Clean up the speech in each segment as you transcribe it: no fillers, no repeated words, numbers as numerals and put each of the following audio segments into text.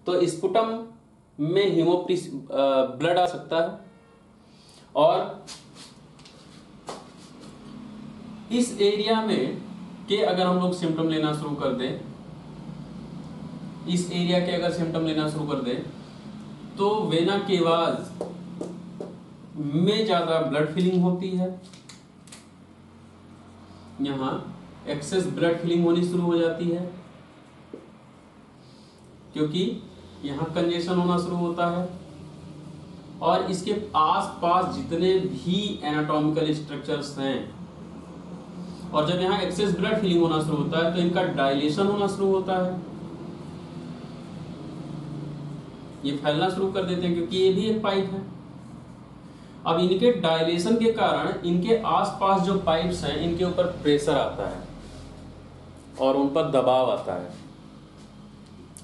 तो स्पुटम में हीमोप्टिस ब्लड आ सकता है, और इस एरिया में के अगर हम लोग सिम्टम लेना शुरू कर दें, इस एरिया के अगर सिम्टम लेना शुरू कर दें, तो वेना केवास में ज्यादा ब्लड फिलिंग होती है, यहां एक्सेस ब्लड फिलिंग होनी शुरू हो जाती है, क्योंकि यहां कंजेशन होना शुरू होता है, और इसके आसपास जितने भी एनाटॉमिकल स्ट्रक्चर्स हैं, और जब यहां एक्सेस ब्लड फिलिंग होना शुरू होता है तो इनका डायलेशन होना शुरू होता है, ये फैलना शुरू कर देते हैं, क्योंकि ये भी एक पाइप है। अब इनके डायलेशन के कारण इनके आसपास जो पाइप्स हैं, इनके ऊपर प्रेशर आता है और उन पर दबाव आता है,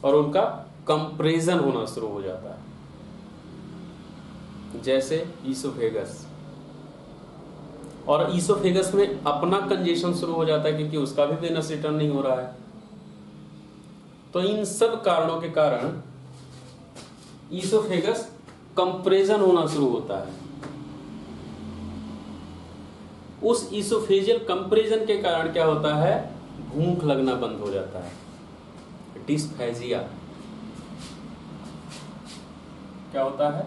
और उनका कंप्रेशन होना शुरू हो जाता है, जैसे ईसोफेगस। और ईसोफेगस में अपना कंजेशन शुरू हो जाता है, क्योंकि उसका भी वेनस रिटर्न नहीं हो रहा है। तो इन सब कारणों के कारण ईसोफेगस कंप्रेशन होना शुरू होता है। उस ईसोफेजियल कंप्रेशन के कारण क्या होता है, भूख लगना बंद हो जाता है, डिस्फेजिया। क्या होता है,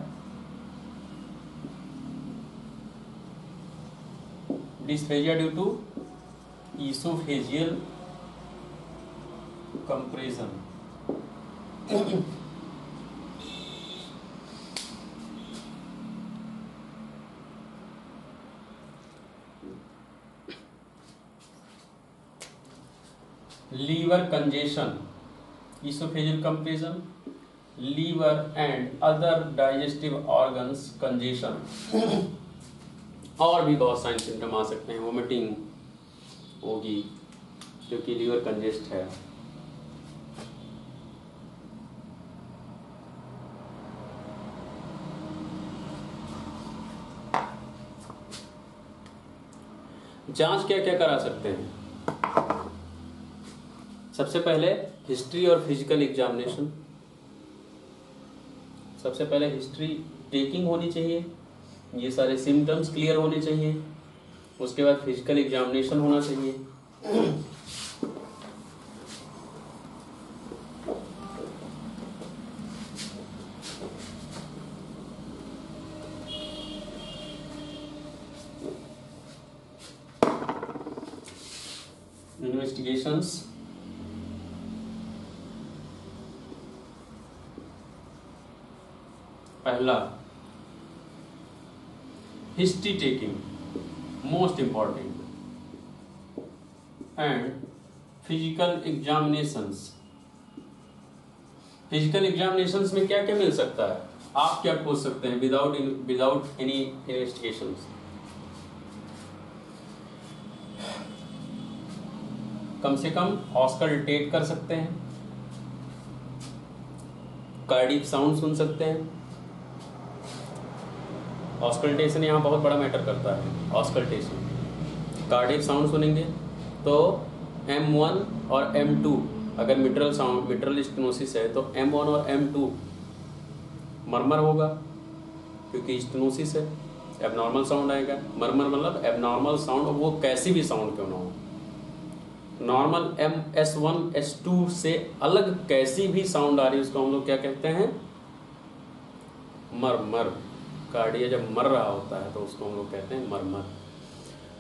dysphagia due to oesophageal compression. Liver congestion, oesophageal compression, liver and other digestive organs congestion. और भी बहुत सारे सिम्टम आ सकते हैं, वोमिटिंग होगी क्योंकि लीवर कंजेस्ट है। जांच क्या क्या करा सकते हैं, सबसे पहले हिस्ट्री और फिजिकल एग्जामिनेशन। सबसे पहले हिस्ट्री टेकिंग होनी चाहिए, ये सारे सिम्टम्स क्लियर होने चाहिए, उसके बाद फिजिकल एग्जामिनेशन होना चाहिए। इन्वेस्टिगेशंस, पहला history taking, most important, and physical examinations. Physical examinations में क्या क्या मिल सकता है, आप क्या खोज सकते हैं विदाउट एनी इन्वेस्टिगेशंस। कम से कम ऑस्कल्टेट कर सकते हैं, कार्डियक साउंड सुन सकते हैं। ऑस्कल्टेशन यहाँ बहुत बड़ा मैटर करता है। ऑस्कल्टेशन, कार्डियक साउंड सुनेंगे तो M1 और M2, अगर मिट्रल साउंड, मिट्रल स्टेनोसिस है तो M1 और M2 मरमर होगा, क्योंकि स्टेनोसिस है, एबनॉर्मल साउंड आएगा। मरमर मतलब एबनॉर्मल साउंड, वो कैसी भी साउंड क्यों ना हो। नॉर्मल S1 S2 से अलग कैसी भी साउंड आ रही है उसको हम लोग क्या कहते हैं, मरमर। कार्डिया जब मर रहा होता है तो उसको हम लोग कहते हैं मरमर।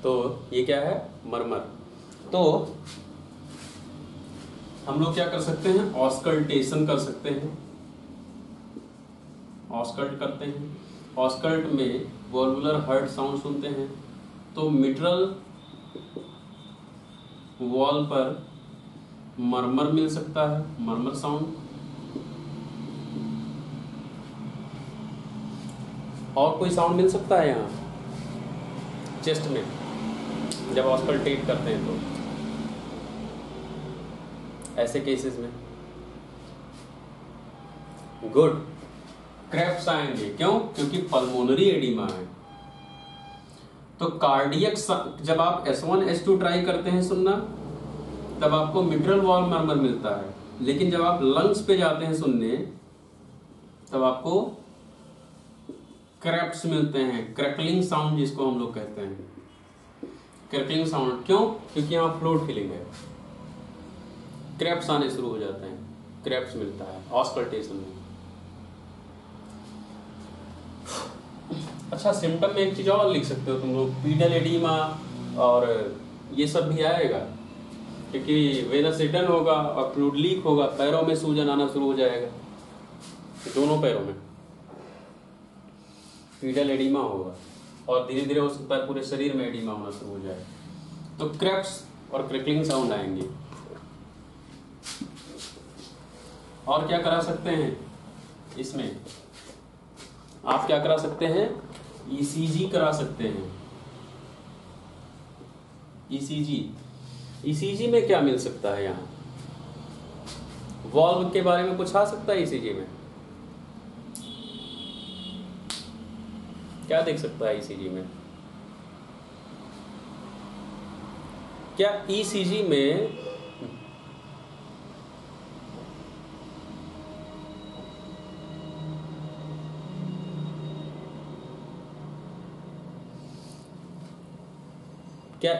तो ये क्या है, मरमर। तो हम लोग क्या कर सकते हैं, ऑस्कल्टेशन कर सकते हैं, ऑस्कल्ट करते हैं। ऑस्कल्ट में वॉल्वुलर हर्ट साउंड सुनते हैं, तो मिट्रल वॉल पर मरमर मिल सकता है, मरमर साउंड। और कोई साउंड मिल सकता है यहाँ चेस्ट में जब ऑस्कल्टेट करते हैं, तो ऐसे केसेस में गुड क्रैप्स आएंगे। क्यों, क्योंकि पल्मोनरी एडिमा है। तो कार्डियक जब आप S1 S2 ट्राई करते हैं सुनना, तब आपको मिट्रल वॉल मरमर मिलता है, लेकिन जब आप लंग्स पे जाते हैं सुनने, तब आपको क्रैप्स मिलते हैं, क्रैकलिंग साउंड जिसको हम लोग कहते हैं, क्रैकलिंग साउंड। क्यों? क्योंकि यहाँ फ्लूइड फिलिंग है, क्रैप्स आने शुरू हो जाते हैं, क्रैप्स मिलता है ऑस्कल्टेशन में। अच्छा, सिम्टम में एक चीज और लिख सकते हो तुम लोग, पीडल एडीमा और ये सब भी आएगा, क्योंकि वेनस रिटर्न होगा और फ्लूइड लीक होगा, पैरों में सूजन आना शुरू हो जाएगा, दोनों पैरों में पीडल एडीमा होगा, और धीरे धीरे हो सकता है पूरे शरीर में एडीमा होना शुरू हो जाए। तो क्रैप्स और क्रैकलिंग साउंड आएंगे। और क्या करा सकते हैं इसमें? आप क्या करा सकते हैं? ईसीजी करा सकते हैं। ईसीजी में क्या मिल सकता है? यहाँ वॉल्व के बारे में कुछ आ सकता है ईसीजी में? क्या देख सकता है ईसीजी में? क्या ईसीजी में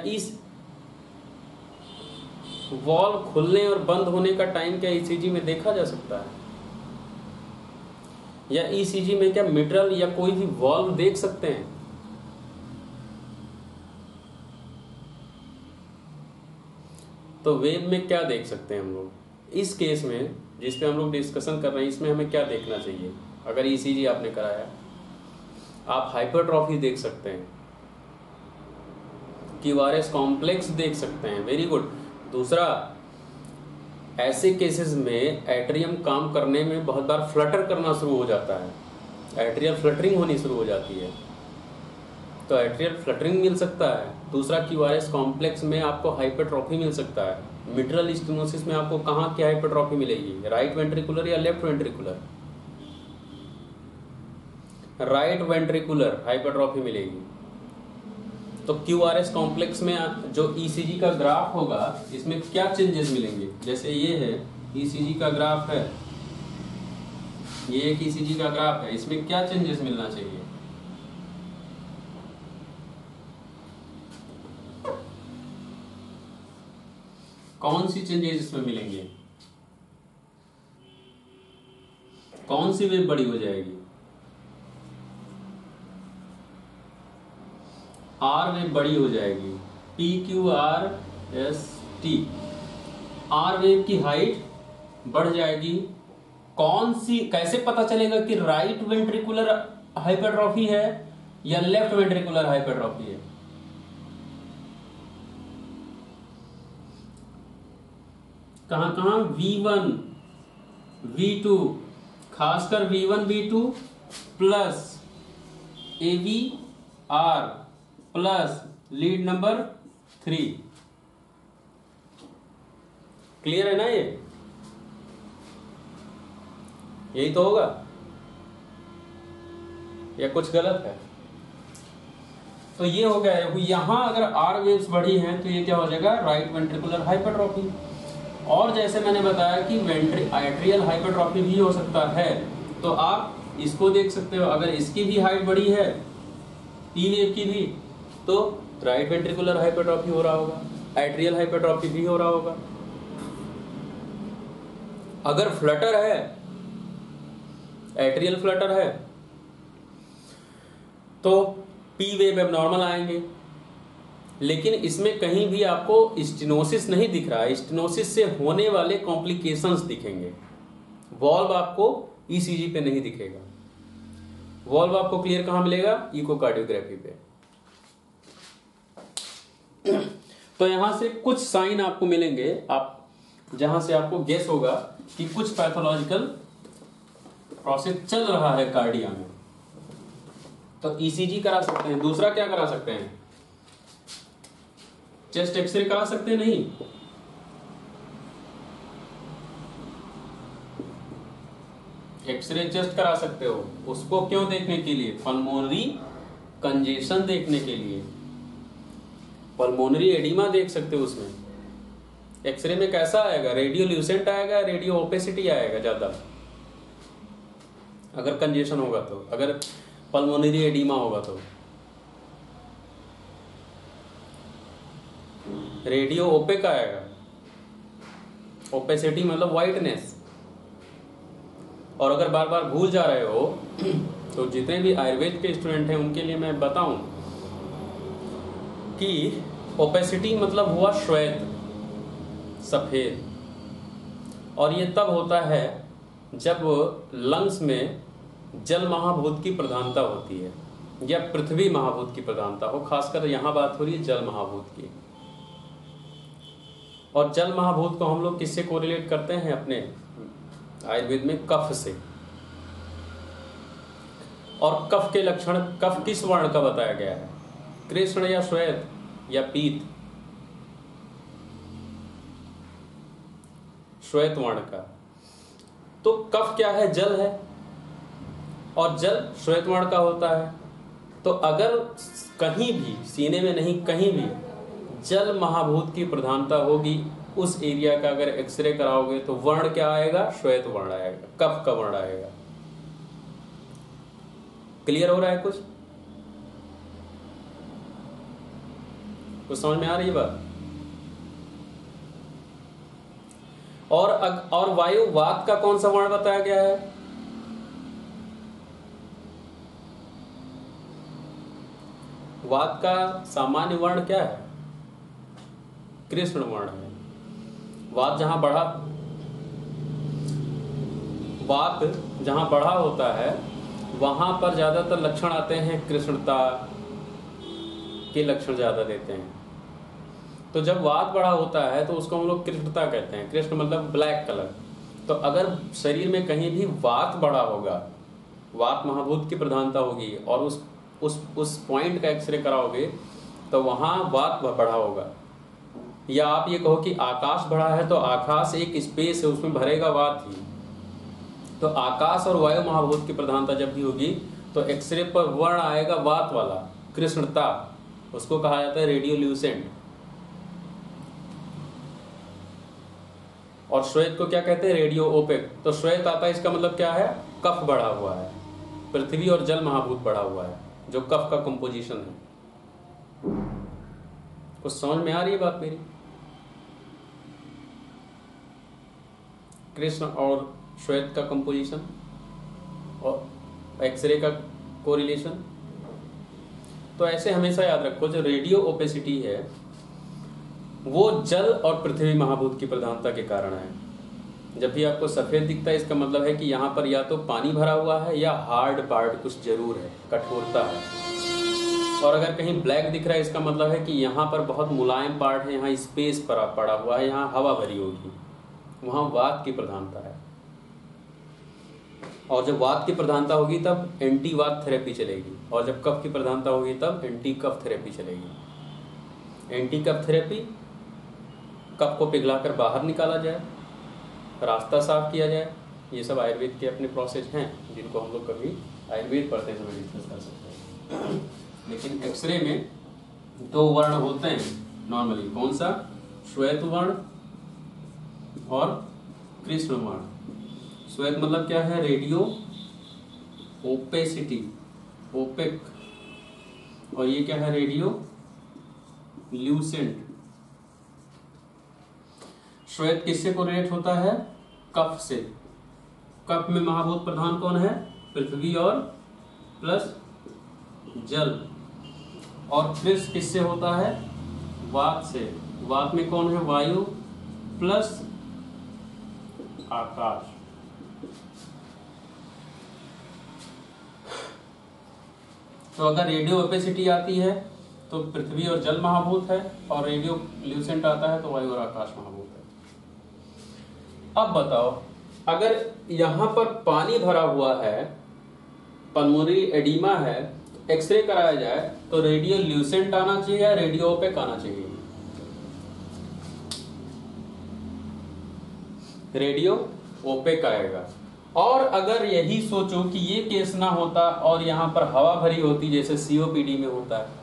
इस वॉल्व खुलने और बंद होने का टाइम क्या ईसीजी में देखा जा सकता है? या ईसीजी में क्या मिट्रल या कोई भी वॉल्व देख सकते हैं? तो वेव में क्या देख सकते हैं हम लोग? इस केस में जिस पे हम लोग डिस्कशन कर रहे हैं, इसमें हमें क्या देखना चाहिए? अगर ईसीजी आपने कराया, आप हाइपरट्रॉफी देख सकते हैं, क्यूआरएस कॉम्प्लेक्स देख सकते हैं। Very good. दूसरा, ऐसे केसेस में एट्रियम काम करने में बहुत बार फ्लटर करना शुरू हो जाता है, एट्रियल फ्लटरिंग होनी शुरू हो जाती है, तो एट्रियल फ्लटरिंग मिल सकता है। दूसरा, क्यूआरएस कॉम्प्लेक्स में आपको हाइपरट्रॉफी मिल सकता है। मिट्रल स्टेनोसिस में आपको कहाँ की हाइपरट्रॉफी मिलेगी? राइट वेंट्रिकुलर या left ventricular? Right ventricular hypertrophy मिलेगी। तो क्यूआरएस कॉम्प्लेक्स में जो ईसीजी का ग्राफ होगा, इसमें क्या चेंजेस मिलेंगे? जैसे ये है ईसीजी का ग्राफ है, ये एक ईसीजी का ग्राफ है, इसमें क्या चेंजेस मिलना चाहिए? कौन सी चेंजेस इसमें मिलेंगे? कौन सी वेव बड़ी हो जाएगी? आर वेव बड़ी हो जाएगी, PQRST। आर वेव की हाइट बढ़ जाएगी। कौन सी, कैसे पता चलेगा कि राइट वेंट्रिकुलर हाइपरट्रॉफी है या लेफ्ट वेंट्रिकुलर हाइपरट्रॉफी है? कहां कहां? V1 V2, खासकर V1 V2 plus AVR plus lead number 3। Clear है ना? ये यही तो होगा या कुछ गलत है? तो ये हो गया है। यहां अगर आर वेव्स बढ़ी हैं तो ये क्या हो जाएगा? Right ventricular hypertrophy. और जैसे मैंने बताया कि एट्रियल हाइपरट्रॉफी भी हो सकता है, तो आप इसको देख सकते हो। अगर इसकी भी हाइट बढ़ी है, पी वेव की भी, तो राइट वेंट्रिकुलर हाइपरट्रॉफी हो रहा होगा, एट्रियल हाइपरट्रॉफी भी हो रहा होगा। अगर फ्लटर है, एट्रियल फ्लटर है, तो पी वेव एबनॉर्मल आएंगे। लेकिन इसमें कहीं भी आपको स्टेनोसिस नहीं दिख रहा है, स्टेनोसिस से होने वाले कॉम्प्लिकेशंस दिखेंगे। वॉल्व आपको ईसीजी पे नहीं दिखेगा। वॉल्व आपको क्लियर कहां मिलेगा? इकोकार्डियोग्राफी पे। तो यहां से कुछ साइन आपको मिलेंगे, आप जहां से आपको गेस होगा कि कुछ पैथोलॉजिकल प्रोसेस चल रहा है कार्डिया में। तो ईसीजी करा सकते हैं। दूसरा क्या करा सकते हैं? चेस्ट एक्सरे करा सकते हैं? नहीं, एक्सरे चेस्ट करा सकते हो। उसको क्यों देखने के लिए? पल्मोनरी कंजेशन देखने के लिए। पल्मोनरी एडिमा देख सकते हो उसमें, एक्सरे में कैसा आएगा, रेडियो ल्यूसेंट आएगा, रेडियो ओपेसिटी आएगा ज़्यादा अगर कंजेशन होगा तो, अगर पल्मोनरी एडिमा होगा तो। रेडियो ओपेक आएगा, ओपेसिटी मतलब वाइटनेस। और अगर बार बार भूल जा रहे हो तो जितने भी आयुर्वेद के स्टूडेंट हैं उनके लिए मैं बताऊं कि ओपेसिटी मतलब हुआ श्वेत, सफेद, और ये तब होता है जब लंग्स में जल महाभूत की प्रधानता होती है या पृथ्वी महाभूत की प्रधानता हो। खासकर यहाँ बात हो रही है जल महाभूत की। और जल महाभूत को हम लोग किससे कोरिलेट करते हैं अपने आयुर्वेद में? कफ से। और कफ के लक्षण, कफ किस वर्ण का बताया गया है? कृष्ण या श्वेत या पीत? श्वेत वर्ण का। तो कफ क्या है? जल है, और जल श्वेत वर्ण का होता है। तो अगर कहीं भी, सीने में नहीं कहीं भी जल महाभूत की प्रधानता होगी, उस एरिया का अगर एक्सरे कराओगे तो वर्ण क्या आएगा? श्वेत वर्ण आएगा, कफ का वर्ण आएगा। क्लियर हो रहा है? कुछ समझ में आ रही है बात? और वायु वात का कौन सा वर्ण बताया गया है? वात का सामान्य वर्ण क्या है? कृष्ण वर्ण है। वात जहां बढ़ा, वात जहां बढ़ा होता है वहां पर ज्यादातर लक्षण आते हैं, कृष्णता के लक्षण ज्यादा देते हैं। तो जब वात बढ़ा होता है तो उसको हम लोग कृष्णता कहते हैं। कृष्ण मतलब ब्लैक कलर। तो अगर शरीर में कहीं भी वात बढ़ा होगा, वात महाभूत की प्रधानता होगी, और उस पॉइंट का एक्सरे कराओगे तो वहां वात बढ़ा होगा। या आप ये कहो कि आकाश बढ़ा है तो आकाश एक स्पेस है, उसमें भरेगा वात ही। तो आकाश और वायु महाभूत की प्रधानता जब भी होगी तो एक्सरे पर वर्ण आएगा वात वाला, कृष्णता। उसको कहा जाता है रेडियोल्यूसेंट। और श्वेत को क्या कहते हैं? Radio OPEC. तो श्वेत आता है, इसका मतलब क्या है? कफ बढ़ा हुआ है, पृथ्वी और जल महाभूत बढ़ा हुआ है, जो कफ का कंपोजिशन है। कुछ समझ में आ रही है बात मेरी? कृष्ण और श्वेत का कंपोजिशन और एक्सरे का कोरिलेशन। तो ऐसे हमेशा याद रखो, जो रेडियो ओपेसिटी है वो जल और पृथ्वी महाभूत की प्रधानता के कारण है। जब भी आपको सफेद दिखता है इसका मतलब है कि यहाँ पर या तो पानी भरा हुआ है या हार्ड पार्ट कुछ जरूर है, कठोरता है। और अगर कहीं ब्लैक दिख रहा है इसका मतलब है कि यहाँ पर बहुत मुलायम पार्ट है, यहाँ स्पेस पड़ा हुआ है, यहाँ हवा भरी होगी, वहाँ वात की प्रधानता है। और जब वात की प्रधानता होगी तब एंटी वात थेरेपी चलेगी, और जब कफ की प्रधानता होगी तब एंटी कफ थेरेपी चलेगी। एंटी कफ थेरेपी, कफ को पिघलाकर बाहर निकाला जाए, रास्ता साफ किया जाए। ये सब आयुर्वेद के अपने प्रोसेस हैं जिनको हम लोग कभी आयुर्वेद पढ़ते समय डिस्कस कर सकते हैं। लेकिन एक्सरे में दो वर्ण होते हैं नॉर्मली। कौन सा? श्वेत वर्ण और कृष्ण वर्ण। श्वेत मतलब क्या है? Radio opacity, opaque. और ये क्या है? Radiolucent. श्वेत किससे कोरिलेट होता है? कफ से। कफ में महाभूत प्रधान कौन है? पृथ्वी और प्लस जल। और कृष्ण किससे होता है? वात से। वात में कौन है? वायु प्लस आकाश। तो अगर रेडियो ओपेसिटी आती है तो पृथ्वी और जल महाभूत है, और रेडियो ल्यूसेंट आता है तो वायु और आकाश महाभूत है। अब बताओ, अगर यहां पर पानी भरा हुआ है, पल्मोनरी एडिमा है, तो एक्सरे कराया जाए तो रेडियो ल्यूसेंट आना चाहिए या रेडियो ओपेक आना चाहिए? रेडियो ओपेक आएगा। और अगर यही सोचो कि ये केस ना होता और यहां पर हवा भरी होती जैसे सीओपीडी में होता है,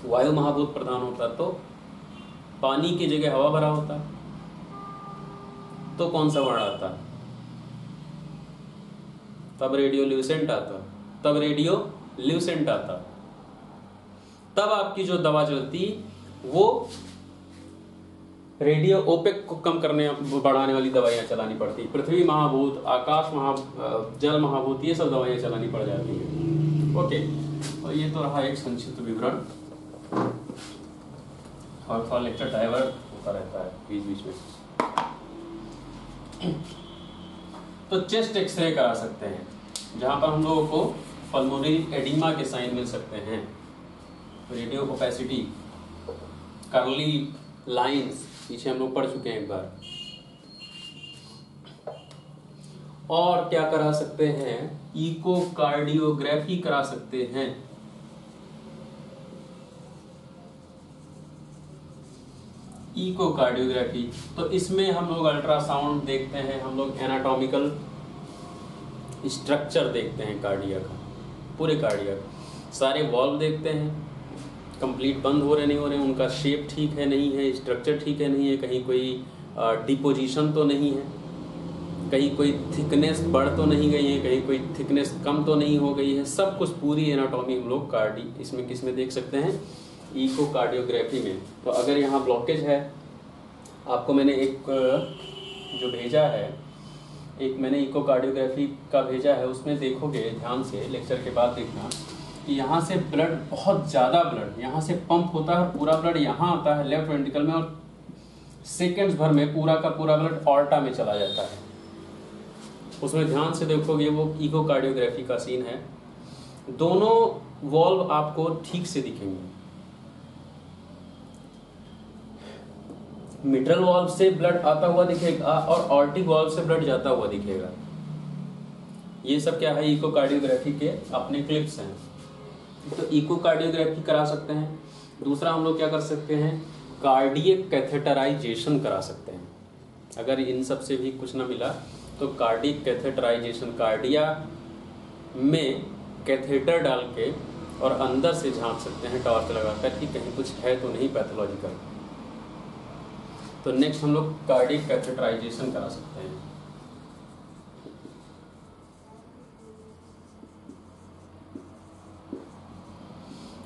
वायु महाभूत प्रधान होता, तो पानी की जगह हवा भरा होता है, तो कौन सा वर्ण आता? तब रेडियोल्यूसेंट आता, तब रेडियोल्यूसेंट आता। तब आपकी जो दवा चलती वो रेडियो ओपेक को कम करने बढ़ाने वाली दवाइयाँ चलानी पड़ती। पृथ्वी महाभूत, आकाश जल महाभूत, ये सब दवाइयाँ चलानी पड़ जाती है। ओके, और ये तो रहा एक संक्षिप्त विवरण, और थोड़ा लेक्चर डाइवर्ट होता रहता है बीच बीच में। तो चेस्ट एक्सरे करा सकते हैं, जहाँ पर हम लोगों को पल्मोनरी एडिमा के साइन मिल सकते हैं। रेडियो ओपेसिटी, कर्ली लाइंस पीछे हम लोग पढ़ चुके हैं एक बार। और क्या करा सकते हैं? इकोकार्डियोग्राफी करा सकते हैं। इकोकार्डियोग्राफी, तो इसमें हम लोग अल्ट्रासाउंड देखते हैं, हम लोग एनाटॉमिकल स्ट्रक्चर देखते हैं कार्डिया का, पूरे कार्डिया का, सारे वॉल्व देखते हैं, कंप्लीट बंद हो रहे नहीं हो रहे, उनका शेप ठीक है नहीं है, स्ट्रक्चर ठीक है नहीं है, कहीं कोई डिपोजिशन तो नहीं है, कहीं कोई थिकनेस बढ़ तो नहीं गई है, कहीं कोई थिकनेस कम तो नहीं हो गई है। सब कुछ पूरी एनाटॉमी हम लोग इसमें किसमें देख सकते हैं? इकोकार्डियोग्राफी में। तो अगर यहाँ ब्लॉकेज है, आपको मैंने एक जो भेजा है, एक मैंने इकोकार्डियोग्राफी का भेजा है, उसमें देखोगे ध्यान से, लेक्चर के बाद देखना कि यहाँ से ब्लड, बहुत ज़्यादा ब्लड यहाँ से पंप होता है और पूरा ब्लड यहाँ आता है लेफ्ट वेंट्रिकल में, और सेकेंड्स भर में पूरा का पूरा ब्लड ऑर्टा में चला जाता है। उसमें ध्यान से देखोगे वो इकोकार्डियोग्राफी का सीन है। दोनों वॉल्व आपको ठीक से दिखेंगे। मिट्रल वॉल्व से ब्लड आता हुआ दिखेगा और ऑर्टिक वॉल्व से ब्लड जाता हुआ दिखेगा। ये सब क्या है? इकोकार्डियोग्राफी के अपने क्लिप्स हैं। तो इकोकार्डियोग्राफी करा सकते हैं। दूसरा हम लोग क्या कर सकते हैं? कार्डियक कैथेटराइजेशन करा सकते हैं। अगर इन सब से भी कुछ ना मिला तो कार्डियक कैथेटराइजेशन, कार्डिया में कैथेटर डाल के और अंदर से झांक सकते हैं टॉर्च लगाकर कि कहीं कुछ है तो नहीं पैथोलॉजिकल। तो नेक्स्ट हम लोग कार्डियक कैथेटराइजेशन करा सकते हैं।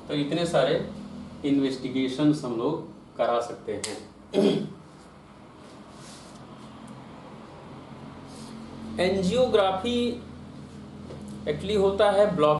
तो इतने सारे इन्वेस्टिगेशंस हम लोग करा सकते हैं। एंजियोग्राफी एक्चुअली होता है ब्लॉक